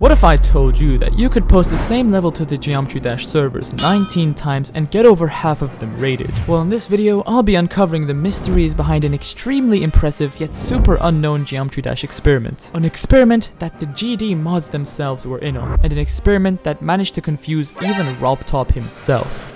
What if I told you that you could post the same level to the Geometry Dash servers 19 times and get over half of them rated? Well, in this video, I'll be uncovering the mysteries behind an extremely impressive yet super unknown Geometry Dash experiment. An experiment that the GD mods themselves were in on, and an experiment that managed to confuse even RobTop himself.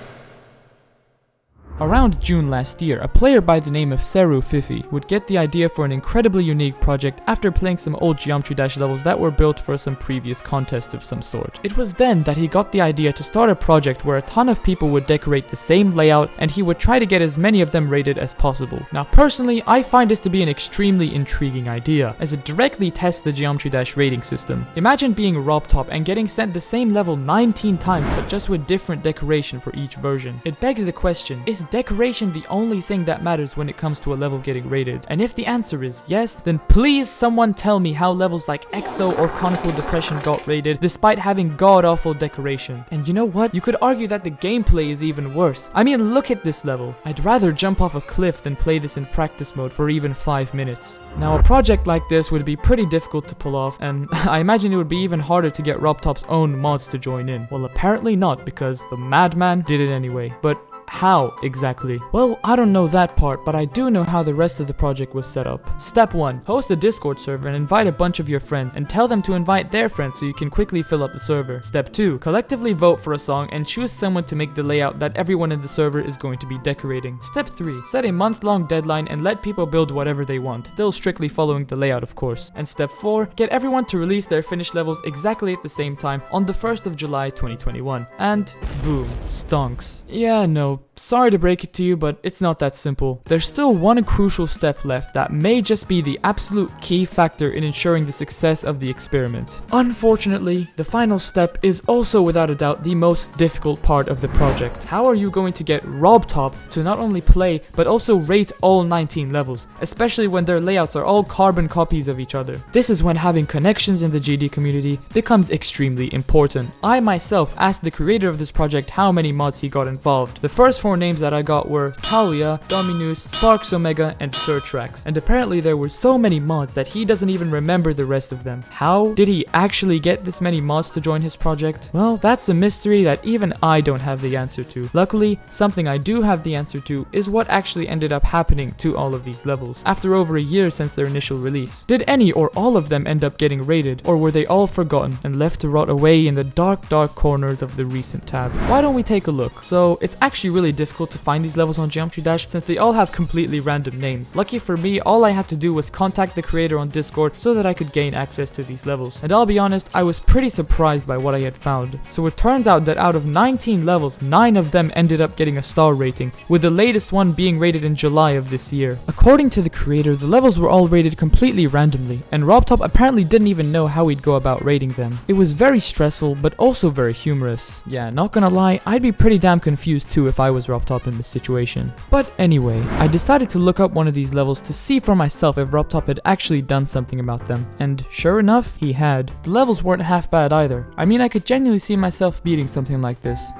Around June last year, a player by the name of Seru Fifi would get the idea for an incredibly unique project after playing some old Geometry Dash levels that were built for some previous contest of some sort. It was then that he got the idea to start a project where a ton of people would decorate the same layout and he would try to get as many of them rated as possible. Now personally, I find this to be an extremely intriguing idea, as it directly tests the Geometry Dash rating system. Imagine being RobTop and getting sent the same level 19 times but just with different decoration for each version. It begs the question, is decoration the only thing that matters when it comes to a level getting rated? And if the answer is yes, then please someone tell me how levels like EXO or Conical Depression got rated despite having god-awful decoration. And you know what? You could argue that the gameplay is even worse. I mean, look at this level. I'd rather jump off a cliff than play this in practice mode for even 5 minutes. Now, a project like this would be pretty difficult to pull off, and I imagine it would be even harder to get RobTop's own mods to join in. Well, apparently not, because the madman did it anyway. But how exactly? Well, I don't know that part, but I do know how the rest of the project was set up. Step 1. Host a Discord server and invite a bunch of your friends and tell them to invite their friends so you can quickly fill up the server. Step 2. Collectively vote for a song and choose someone to make the layout that everyone in the server is going to be decorating. Step 3. Set a month-long deadline and let people build whatever they want, still strictly following the layout of course. And step 4. Get everyone to release their finished levels exactly at the same time on the 1st of July 2021. And boom, stonks. Yeah, no, sorry to break it to you, but it's not that simple. There's still one crucial step left that may just be the absolute key factor in ensuring the success of the experiment. Unfortunately, the final step is also without a doubt the most difficult part of the project. How are you going to get RobTop to not only play, but also rate all 19 levels, especially when their layouts are all carbon copies of each other? This is when having connections in the GD community becomes extremely important. I myself asked the creator of this project how many mods he got involved. The first 4 names that I got were Talia, Dominus, Sparks Omega, and Surtrax, and apparently there were so many mods that he doesn't even remember the rest of them. How did he actually get this many mods to join his project? Well, that's a mystery that even I don't have the answer to. Luckily, something I do have the answer to is what actually ended up happening to all of these levels after over a year since their initial release. Did any or all of them end up getting rated, or were they all forgotten and left to rot away in the dark corners of the recent tab? Why don't we take a look? So it's actually really difficult to find these levels on Geometry Dash since they all have completely random names. Lucky for me, all I had to do was contact the creator on Discord so that I could gain access to these levels. And I'll be honest, I was pretty surprised by what I had found. So it turns out that out of 19 levels, 9 of them ended up getting a star rating, with the latest one being rated in July of this year. According to the creator, the levels were all rated completely randomly, and RobTop apparently didn't even know how he'd go about rating them. It was very stressful, but also very humorous. Yeah, not gonna lie, I'd be pretty damn confused too if I was RobTop in this situation. But anyway, I decided to look up one of these levels to see for myself if RobTop had actually done something about them, and sure enough, he had. The levels weren't half bad either. I mean, I could genuinely see myself beating something like this.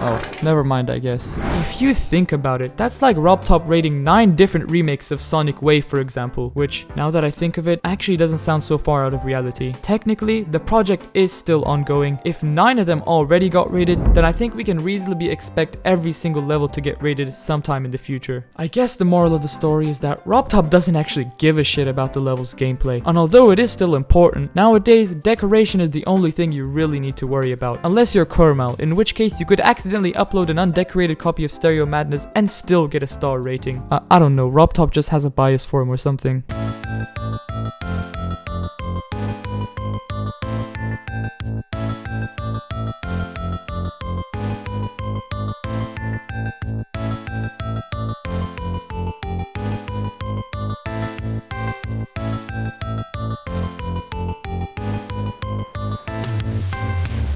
Oh, never mind, I guess. If you think about it, that's like RobTop rating 9 different remakes of Sonic Wave, for example, which, now that I think of it, actually doesn't sound so far out of reality. Technically, the project is still ongoing. If 9 of them already got rated, then I think we can reasonably expect every single level to get rated sometime in the future. I guess the moral of the story is that RobTop doesn't actually give a shit about the level's gameplay, and although it is still important, nowadays, decoration is the only thing you really need to worry about, unless you're Kurmal, in which case you could accidentally upload an undecorated copy of Stereo Madness and still get a star rating. I don't know, RobTop just has a bias for him or something.